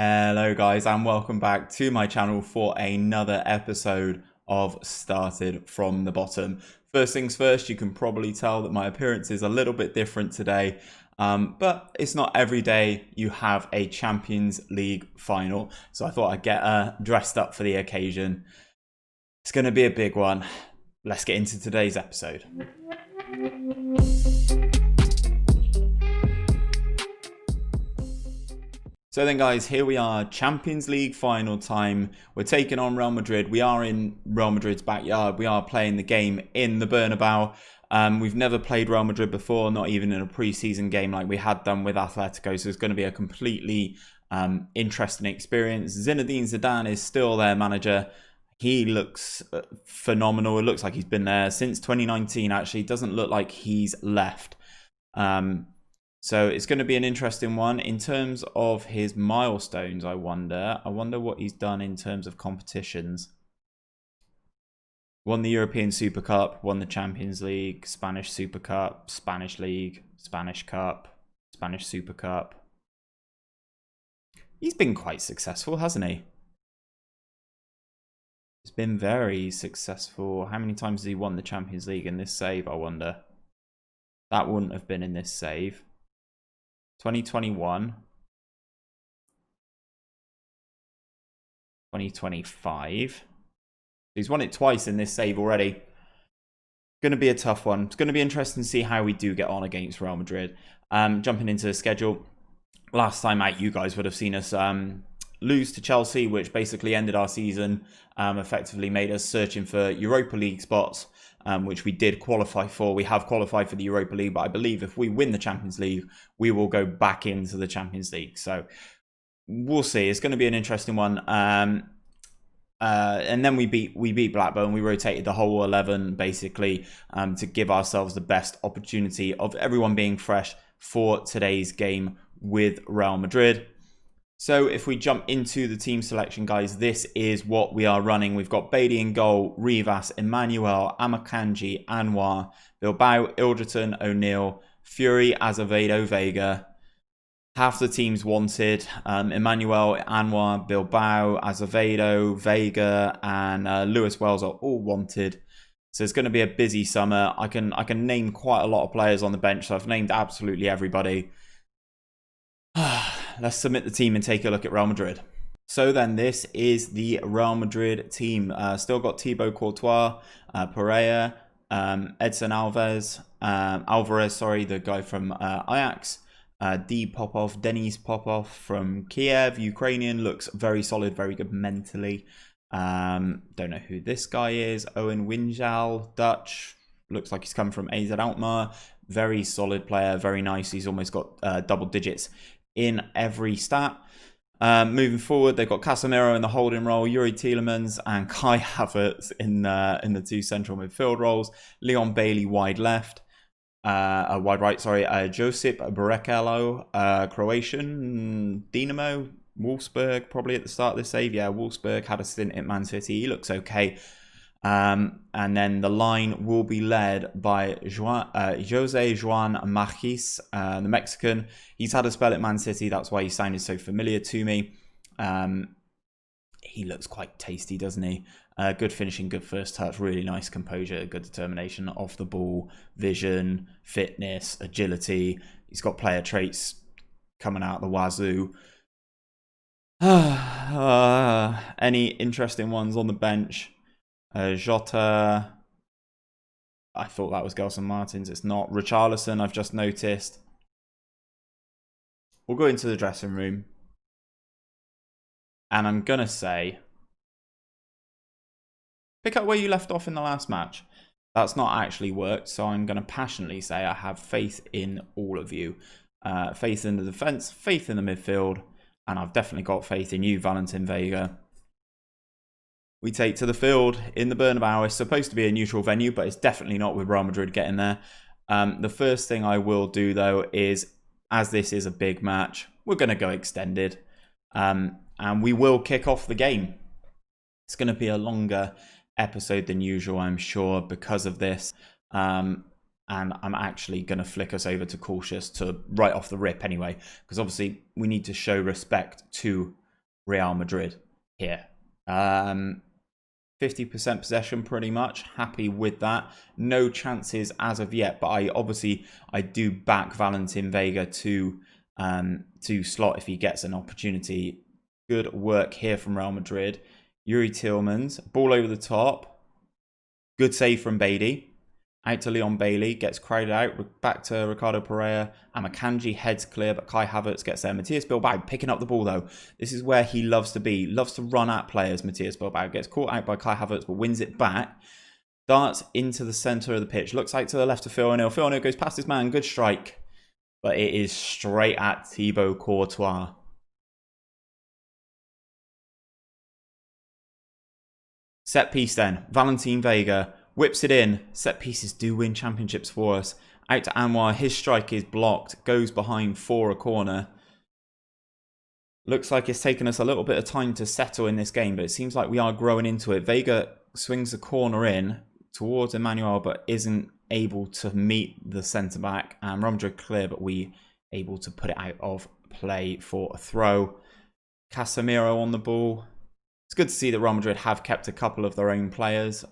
Hello guys and welcome back to my channel for another episode of Started from the Bottom. First things first, you can probably tell that my appearance is a little bit different today, but it's not every day you have a Champions League final, so I thought I'd get dressed up for the occasion. It's going to be a big one. Let's get into today's episode. So then guys, here we are, Champions League final time. We're taking on Real Madrid. We are in Real Madrid's backyard. We are playing the game in the Bernabeu. We've never played Real Madrid before, not even in a pre-season game like we had done with Atletico. So it's going to be a completely interesting experience. Zinedine Zidane is still their manager. He looks phenomenal. It looks like he's been there since 2019, actually. It doesn't look like he's left. So it's going to be an interesting one. In terms of his milestones, I wonder what he's done in terms of competitions. Won the European Super Cup, won the Champions League, Spanish Super Cup, Spanish League, Spanish Cup, Spanish Super Cup. He's been quite successful, hasn't he? He's been very successful. How many times has he won the Champions League in this save, I wonder? That wouldn't have been in this save. 2021, 2025. He's won it twice in this save already. Going to be a tough one. It's going to be interesting to see how we do get on against Real Madrid. Jumping into the schedule, last time out you guys would have seen us lose to Chelsea, which basically ended our season, effectively made us searching for Europa League spots, which we did qualify for. We have qualified for the Europa League, but I believe if we win the Champions League, we will go back into the Champions League. So we'll see. It's going to be an interesting one. And then we beat Blackburn. We rotated the whole 11 basically to give ourselves the best opportunity of everyone being fresh for today's game with Real Madrid. So if we jump into the team selection, guys, this is what we are running. We've got Bailey in goal, Rivas, Emmanuel, Amakanji, Anwar, Bilbao, Ilderton, O'Neill, Fury, Azevedo, Vega. Half the teams wanted. Emmanuel, Anwar, Bilbao, Azevedo, Vega, and Lewis Wells are all wanted. So it's going to be a busy summer. I can name quite a lot of players on the bench. So I've named absolutely everybody. Let's submit the team and take a look at Real Madrid. So then this is the Real Madrid team. Still got Thibaut Courtois, Pereira, Edson Alvarez, the guy from Ajax, Denis Popov from Kiev, Ukrainian, looks very solid, very good mentally. Don't know who this guy is. Owen Winjal, Dutch, looks like he's come from AZ Alkmaar. Very solid player, very nice. He's almost got double digits in every stat. Moving forward, they've got Casemiro in the holding role, Yuri Tielemans and Kai Havertz in the two central midfield roles. Leon Bailey wide left, wide right. Sorry, Josip Brekalo, Croatian, Dinamo, Wolfsburg probably at the start of this save. Yeah, Wolfsburg had a stint at Man City. He looks okay. And then the line will be led by Jose Juan Marquis, the Mexican. He's had a spell at Man City. That's why he sounded so familiar to me. He looks quite tasty, doesn't he? Good finishing, good first touch, really nice composure, good determination off the ball, vision, fitness, agility. He's got player traits coming out the wazoo. Any interesting ones on the bench? Jota, I thought that was Gelson Martins. It's not. Richarlison, I've just noticed. We'll go into the dressing room. And I'm going to say, pick up where you left off in the last match. That's not actually worked, so I'm going to passionately say I have faith in all of you. Faith in the defence, faith in the midfield, and I've definitely got faith in you, Valentin Vega. We take to the field in the Bernabeu. It's supposed to be a neutral venue, but it's definitely not with Real Madrid getting there. The first thing I will do, though, is, as this is a big match, we're going to go extended. And we will kick off the game. It's going to be a longer episode than usual, I'm sure, because of this. And I'm actually going to flick us over to cautious to right off the rip anyway, because obviously we need to show respect to Real Madrid here. 50% possession pretty much. Happy with that. No chances as of yet, but I do back Valentin Vega to slot if he gets an opportunity. Good work here from Real Madrid. Yuri Tillmans, ball over the top. Good save from Beatty. Out to Leon Bailey, gets crowded out, back to Ricardo Pereira. Amakanji heads clear, but Kai Havertz gets there. Matthias Bilbao picking up the ball though. This is where he loves to be. Loves to run at players, Matthias Bilbao. Gets caught out by Kai Havertz, but wins it back. Darts into the centre of the pitch. Looks like to the left of Phil O'Neill. Phil O'Neill goes past his man. Good strike. But it is straight at Thibaut Courtois. Set piece then. Valentin Vega whips it in. Set pieces do win championships for us. Out to Anwar. His strike is blocked. Goes behind for a corner. Looks like it's taken us a little bit of time to settle in this game, but it seems like we are growing into it. Vega swings the corner in towards Emmanuel, but isn't able to meet the centre-back. And Real Madrid clear, but we able to put it out of play for a throw. Casemiro on the ball. It's good to see that Real Madrid have kept a couple of their own players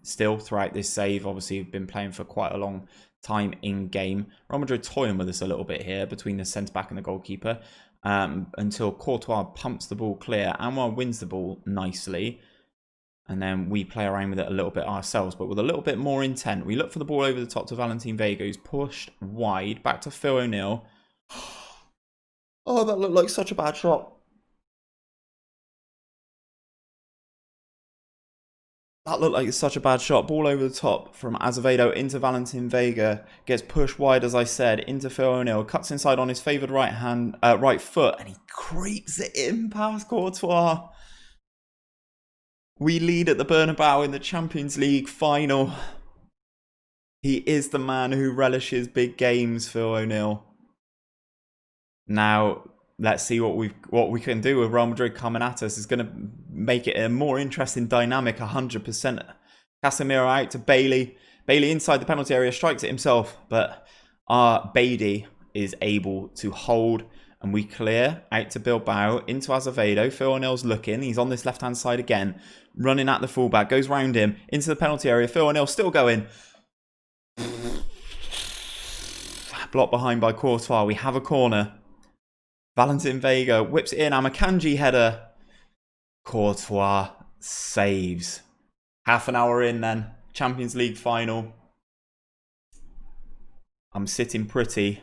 still throughout this save. Obviously, we've been playing for quite a long time in game. Real Madrid toying with us a little bit here between the centre-back and the goalkeeper until Courtois pumps the ball clear. Anwar wins the ball nicely. And then we play around with it a little bit ourselves, but with a little bit more intent. We look for the ball over the top to Valentin Vega, who's pushed wide. Back to Phil O'Neill. Oh, that looked like such a bad shot. That looked like such a bad shot. Ball over the top from Azevedo into Valentin Vega. Gets pushed wide, as I said, into Phil O'Neill. Cuts inside on his favoured right foot. And he creeps it in past Courtois. We lead at the Bernabeu in the Champions League final. He is the man who relishes big games, Phil O'Neill. Now, let's see what we can do with Real Madrid coming at us. It's going to make it a more interesting dynamic, 100%. Casemiro out to Bailey. Bailey inside the penalty area, strikes it himself, but Beatty is able to hold. And we clear out to Bilbao, into Azevedo. Phil O'Neill's looking. He's on this left-hand side again. Running at the fullback. Goes round him. Into the penalty area. Phil O'Neill still going. Blocked behind by Courtois. We have a corner. Valentin Vega whips it in. Amakanji header. Courtois saves. Half an hour in then. Champions League final. I'm sitting pretty.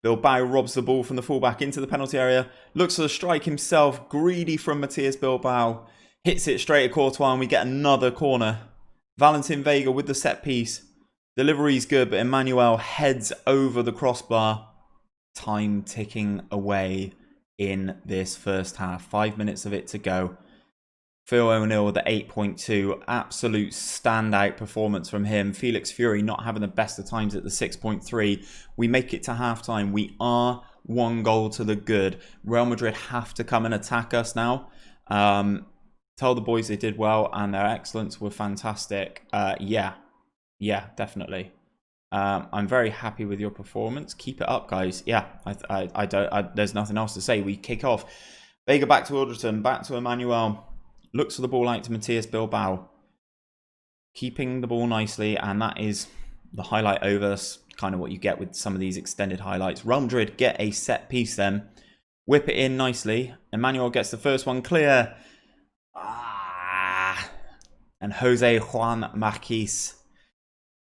Bilbao robs the ball from the fullback into the penalty area. Looks for the strike himself. Greedy from Matthias Bilbao. Hits it straight at Courtois and we get another corner. Valentin Vega with the set piece. Delivery's good, but Emmanuel heads over the crossbar. Time ticking away in this first half. 5 minutes of it to go. Phil O'Neill with the 8.2. Absolute standout performance from him. Felix Fury not having the best of times at the 6.3. We make it to halftime. We are 1 goal to the good. Real Madrid have to come and attack us now. Tell the boys they did well and their excellence were fantastic. Yeah, definitely. I'm very happy with your performance. Keep it up, guys. Yeah, there's nothing else to say. We kick off. Vega back to Alderton, back to Emmanuel. Looks for the ball out to Matthias Bilbao. Keeping the ball nicely, and that is the highlight over. That's kind of what you get with some of these extended highlights. Real Madrid get a set piece then. Whip it in nicely. Emmanuel gets the first one clear. And Jose Juan Marquis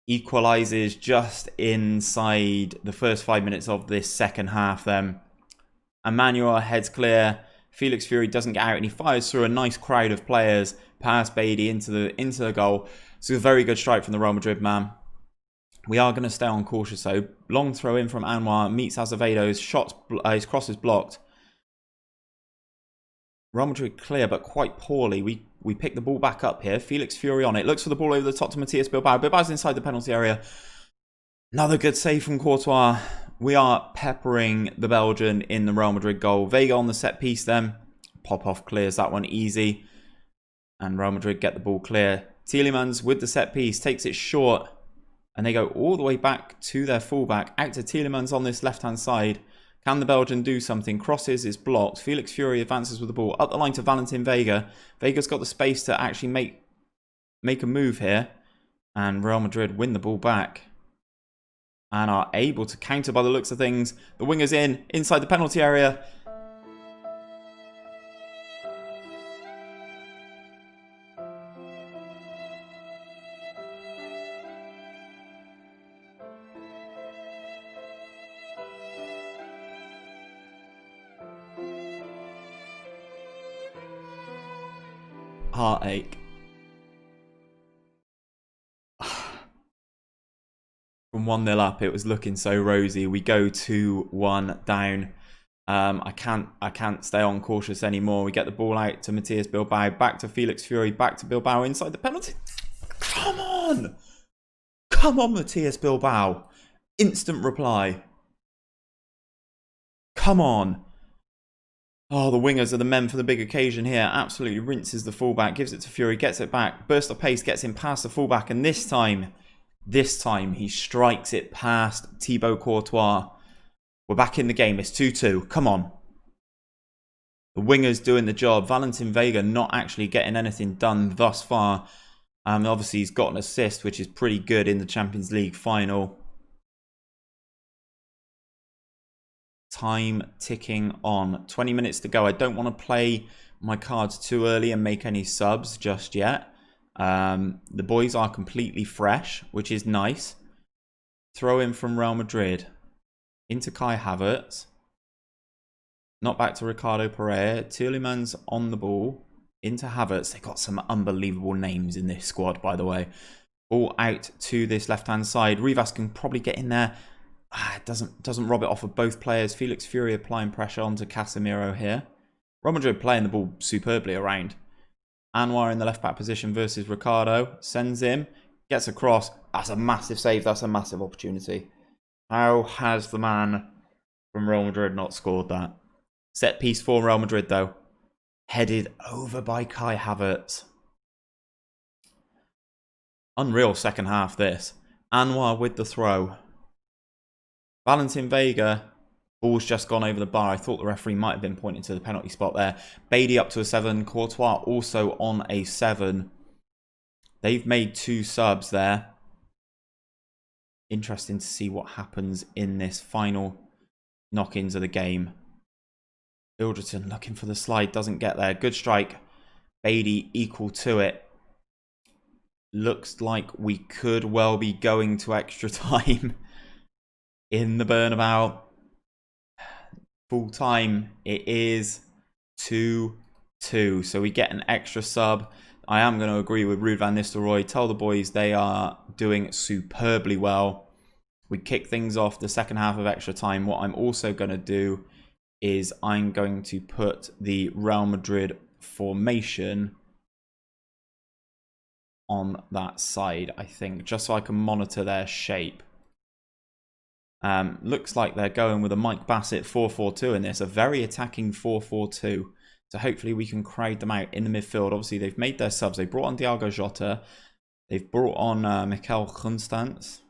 equalises just inside the first 5 minutes of this second half then. Emmanuel heads clear. Felix Fury doesn't get out and he fires through a nice crowd of players past Beatty into the goal. So a very good strike from the Real Madrid man. We are going to stay on cautious though. Long throw in from Anwar, meets Azevedo. His cross is blocked. Real Madrid clear, but quite poorly. We pick the ball back up here. Felix Fury on it. Looks for the ball over the top to Matthias Bilbao. Bilbao's inside the penalty area. Another good save from Courtois. We are peppering the Belgian in the Real Madrid goal. Vega on the set piece then. Pop-off clears that one easy. And Real Madrid get the ball clear. Tielemans with the set piece. Takes it short. And they go all the way back to their fullback. Out to Tielemans on this left-hand side. Can the Belgian do something? Crosses, is blocked. Felix Fury advances with the ball. Up the line to Valentin Vega. Vega's got the space to actually make a move here. And Real Madrid win the ball back. And are able to counter by the looks of things. The winger's inside the penalty area. Heartache. From 1-0 up, it was looking so rosy. We go 2-1 down. I can't stay on cautious anymore. We get the ball out to Matthias Bilbao, back to Felix Fury, back to Bilbao inside the penalty. Come on! Come on, Matthias Bilbao. Instant reply. Come on. Oh, the wingers are the men for the big occasion here. Absolutely rinses the fullback, gives it to Fury, gets it back. Burst of pace, gets him past the fullback. And this time he strikes it past Thibaut Courtois. We're back in the game. It's 2-2. Come on. The wingers doing the job. Valentin Vega not actually getting anything done thus far. Obviously, he's got an assist, which is pretty good in the Champions League final. Time ticking on. 20 minutes to go. I don't want to play my cards too early and make any subs just yet. The boys are completely fresh, which is nice. Throw in from Real Madrid. Into Kai Havertz. Not back to Ricardo Pereira. Tielemans on the ball. Into Havertz. They've got some unbelievable names in this squad, by the way. Ball out to this left-hand side. Rivas can probably get in there. Doesn't rob it off of both players. Felix Fury applying pressure onto Casemiro here. Real Madrid playing the ball superbly around. Anwar in the left-back position versus Ricardo. Sends him. Gets across. That's a massive save. That's a massive opportunity. How has the man from Real Madrid not scored that? Set piece for Real Madrid, though. Headed over by Kai Havertz. Unreal second half, this. Anwar with the throw. Valentin Vega. Ball's just gone over the bar. I thought the referee might have been pointing to the penalty spot there. Beatty up to a 7. Courtois also on a 7. They've made 2 subs there. Interesting to see what happens in this final knock-ins of the game. Ilderton looking for the slide. Doesn't get there. Good strike. Beatty equal to it. Looks like we could well be going to extra time in the Bernabeu. Full time, it is 2-2. So we get an extra sub. I am going to agree with Ruud van Nistelrooy. Tell the boys they are doing superbly well. We kick things off the second half of extra time. What I'm also going to do is I'm going to put the Real Madrid formation on that side, I think, just so I can monitor their shape. Looks like they're going with a Mike Bassett 4-4-2 in this, a very attacking 4-4-2. So hopefully we can crowd them out in the midfield. Obviously, they've made their subs. They brought on Diogo Jota. They've brought on Mikel Constance.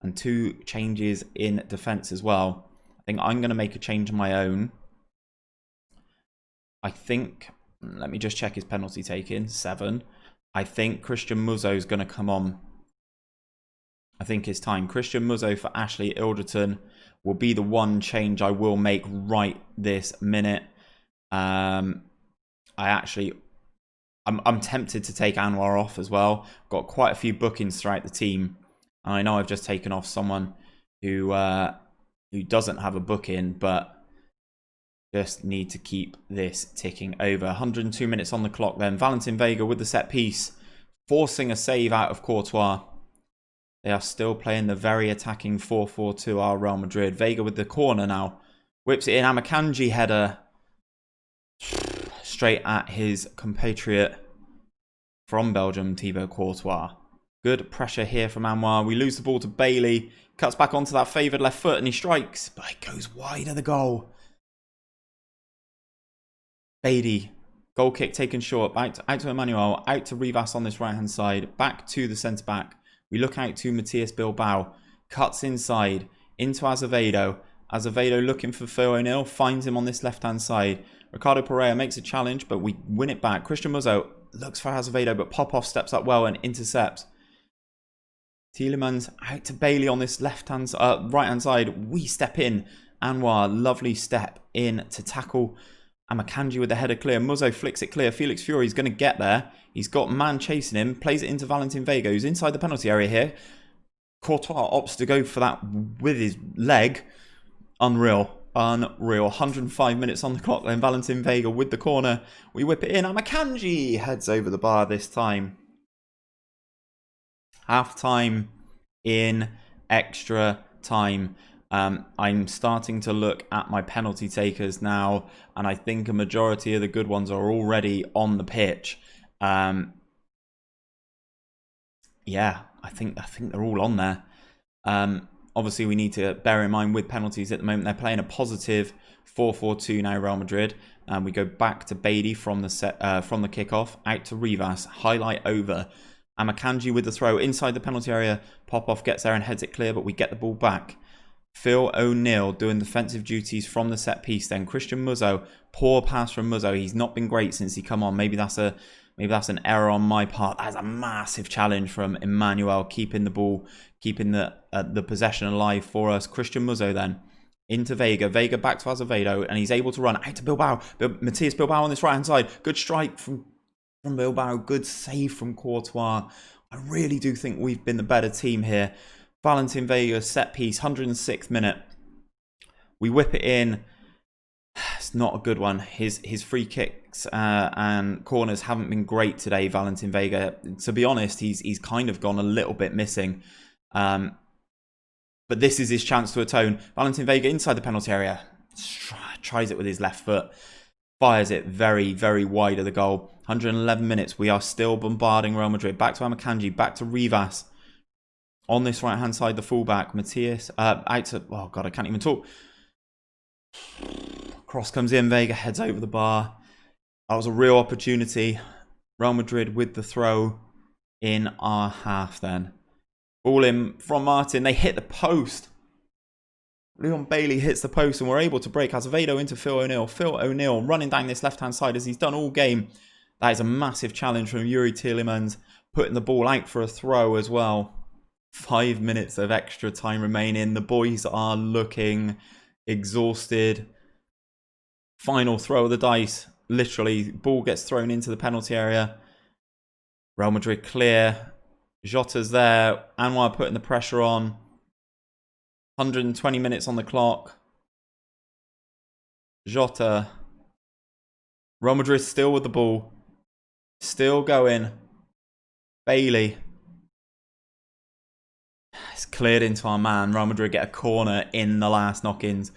And 2 changes in defence as well. I think I'm going to make a change of my own. I think, let me just check his penalty taken, 7. I think Christian Muzo is going to come on. I think it's time. Christian Muzo for Ashley Ilderton will be the one change I will make right this minute. I'm tempted to take Anwar off as well. Got quite a few bookings throughout the team. And I know I've just taken off someone who doesn't have a booking, but just need to keep this ticking over. 102 minutes on the clock then. Valentin Vega with the set piece, forcing a save out of Courtois. They are still playing the very attacking 4-4-2 our Real Madrid. Vega with the corner now. Whips it in. Amakanji header. Straight at his compatriot from Belgium, Thibaut Courtois. Good pressure here from Anwar. We lose the ball to Bailey. Cuts back onto that favoured left foot and he strikes. But it goes wide of the goal. Beatty. Goal kick taken short. Out to Emmanuel. Out to Rivas on this right-hand side. Back to the centre-back. We look out to Matthias Bilbao. Cuts inside. Into Azevedo. Azevedo looking for Phil O'Neill, finds him on this left-hand side. Ricardo Pereira makes a challenge, but we win it back. Christian Muzzo looks for Azevedo, but Popov steps up well and intercepts. Tielemans out to Bailey on this right-hand side. We step in. Anwar, lovely step in to tackle. Amakanji with the header clear. Muzzo flicks it clear. Felix Fury's going to get there. He's got man chasing him. Plays it into Valentin Vega, who's inside the penalty area here. Courtois opts to go for that with his leg. Unreal. Unreal. 105 minutes on the clock then. Valentin Vega with the corner. We whip it in. Amakanji heads over the bar this time. Half time in extra time. I'm starting to look at my penalty takers now, and I think a majority of the good ones are already on the pitch. Yeah, I think they're all on there. Obviously, we need to bear in mind with penalties at the moment, they're playing a positive 4-4-2 now, Real Madrid. We go back to Beatty from the kickoff, out to Rivas, highlight over. Amakanji with the throw inside the penalty area. Popov gets there and heads it clear, but we get the ball back. Phil O'Neill doing defensive duties from the set piece. Then Christian Muzzo, poor pass from Muzzo. He's not been great since he come on. Maybe that's an error on my part. That's a massive challenge from Emmanuel, keeping the ball, keeping the possession alive for us. Christian Muzzo then into Vega. Vega back to Azevedo, and he's able to run out to Bilbao. Matthias Bilbao on this right hand side. Good strike from Bilbao. Good save from Courtois. I really do think we've been the better team here. Valentin Vega set piece, 106th minute. We whip it in. It's not a good one. His free kicks and corners haven't been great today, Valentin Vega. To be honest, he's kind of gone a little bit missing. But this is his chance to atone. Valentin Vega inside the penalty area. Tries it with his left foot. Fires it very, very wide of the goal. 111 minutes. We are still bombarding Real Madrid. Back to Amakanji. Back to Rivas. On this right-hand side, the fullback, Matthias. Out to... Oh, God, I can't even talk. Cross comes in. Vega heads over the bar. That was a real opportunity. Real Madrid with the throw in our half then. Ball in from Martin. They hit the post. Leon Bailey hits the post and we're able to break Azevedo into Phil O'Neill. Phil O'Neill running down this left-hand side as he's done all game. That is a massive challenge from Yuri Tielemans. Putting the ball out for a throw as well. 5 minutes of extra time remaining. The boys are looking exhausted. Final throw of the dice. Literally, ball gets thrown into the penalty area. Real Madrid clear. Jota's there. Anwar putting the pressure on. 120 minutes on the clock. Jota. Real Madrid still with the ball. Still going. Bailey. It's cleared into our man. Real Madrid get a corner in the last knock-ins.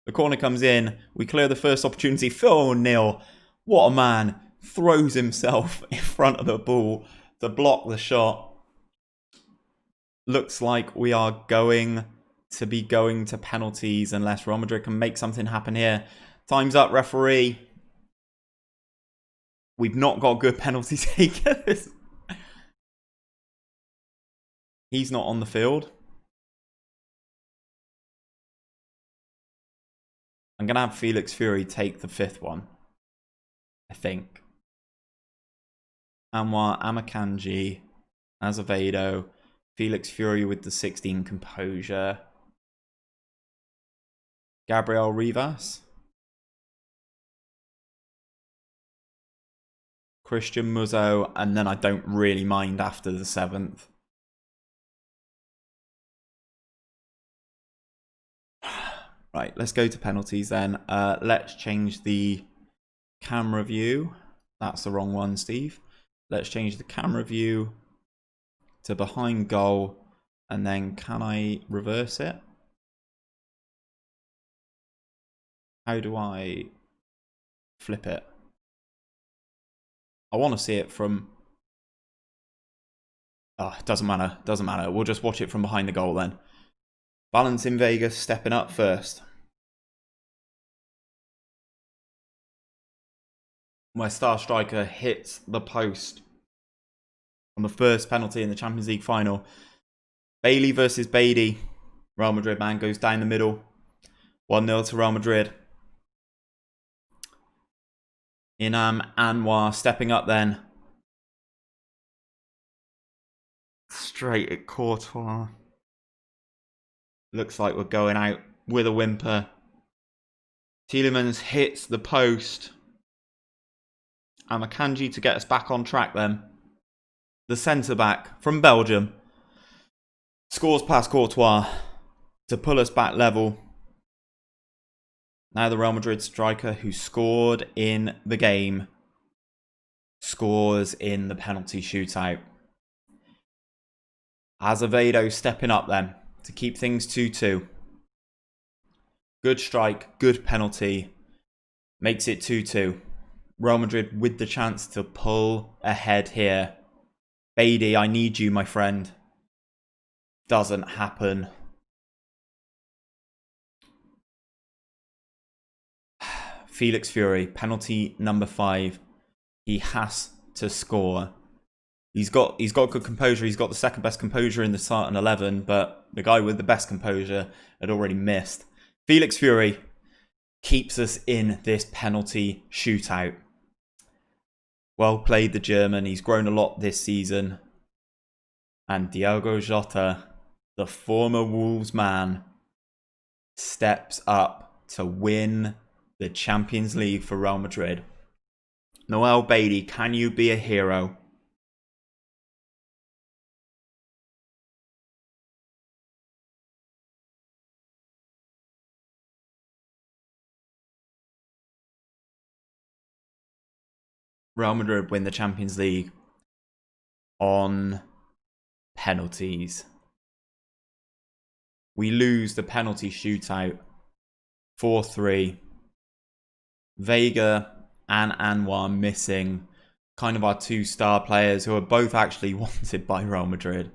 The corner comes in. We clear the first opportunity. Phil O'Neill. What a man. Throws himself in front of the ball to block the shot. Looks like we are going to penalties unless Real Madrid can make something happen here. Time's up, referee. We've not got good penalty takers. He's not on the field. I'm going to have Felix Fury take the 5th one, I think. Anwar, Amakanji, Azevedo, Felix Fury with the 16 composure. Gabriel Rivas. Christian Muzzo, and then I don't really mind after the 7th. Right, let's go to penalties then. Let's change the camera view. That's the wrong one, Steve. Let's change the camera view to behind goal. And then can I reverse it? How do I flip it? I want to see it from... Oh, it doesn't matter. Doesn't matter. We'll just watch it from behind the goal then. Valentin Vega stepping up first. My star striker hits the post on the first penalty in the Champions League final. Bailey versus Beatty. Real Madrid man goes down the middle. 1-0 to Real Madrid. Inam Anwar stepping up then. Straight at Courtois. Looks like we're going out with a whimper. Tielemans hits the post. And Akanji to get us back on track then. The centre-back from Belgium scores past Courtois to pull us back level. Now the Real Madrid striker who scored in the game scores in the penalty shootout. Azevedo stepping up then to keep things 2-2. Good strike, good penalty. Makes it 2-2. Real Madrid with the chance to pull ahead here. Beatty, I need you, my friend. Doesn't happen. Felix Fury, penalty number 5. He has to score. He's got good composure. He's got the second best composure in the starting 11, but the guy with the best composure had already missed. Felix Fury keeps us in this penalty shootout. Well played, the German. He's grown a lot this season. And Diogo Jota, the former Wolves man, steps up to win the Champions League for Real Madrid. Noel Beatty, can you be a hero? Real Madrid win the Champions League on penalties. We lose the penalty shootout 4-3. Vega and Anwar missing, kind of our 2 star players who are both actually wanted by Real Madrid.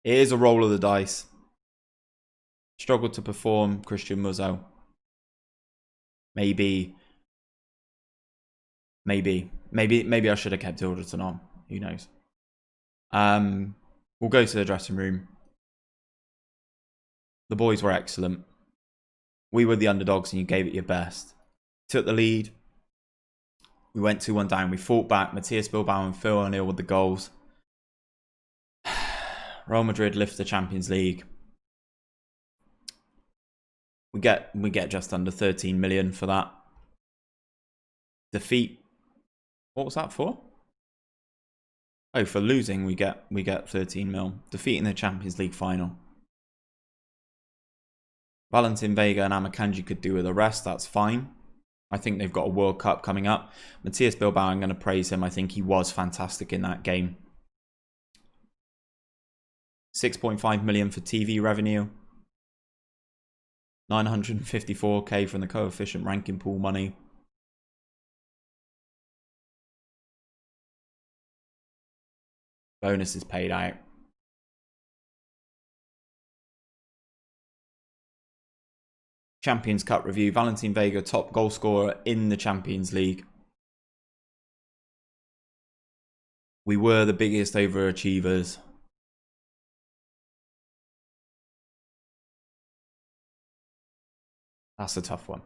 It is a roll of the dice. Struggled to perform, Christian Muzzo. Maybe I should have kept Hilderton on. Who knows? We'll go to the dressing room. The boys were excellent. We were the underdogs and you gave it your best. Took the lead. We went 2-1 down. We fought back. Matthias Bilbao and Phil O'Neill with the goals. Real Madrid lift the Champions League. We get just under 13 million for that. Defeat. What was that for? Oh, for losing we get 13 mil. Defeat in the Champions League final. Valentin Vega and Amakanji could do with the rest. That's fine. I think they've got a World Cup coming up. Matthias Bilbao, I'm going to praise him. I think he was fantastic in that game. 6.5 million for TV revenue. 954k from the coefficient ranking pool money. Bonus is paid out. Champions Cup review. Valentin Vega, top goal scorer in the Champions League. We were the biggest overachievers. That's a tough one.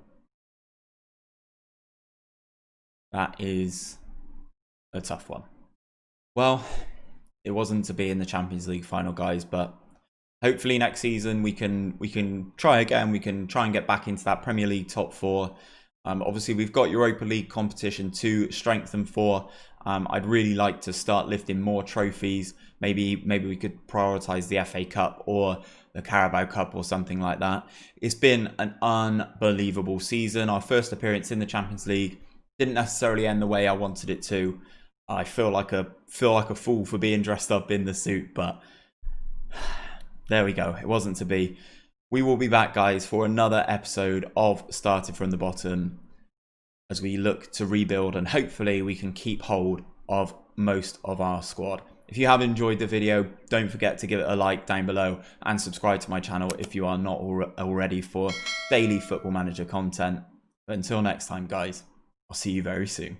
That is a tough one. Well, it wasn't to be in the Champions League final, guys, but hopefully next season we can try again. We can try and get back into that Premier League top 4. Obviously, we've got Europa League competition to strengthen for. I'd really like to start lifting more trophies. Maybe we could prioritise the FA Cup or the Carabao Cup or something like that. It's been an unbelievable season. Our first appearance in the Champions League didn't necessarily end the way I wanted it to. I feel like a fool for being dressed up in the suit, but there we go. It wasn't to be. We will be back, guys, for another episode of Started From The Bottom as we look to rebuild and hopefully we can keep hold of most of our squad. If you have enjoyed the video, don't forget to give it a like down below and subscribe to my channel if you are not already for daily Football Manager content. But until next time, guys, I'll see you very soon.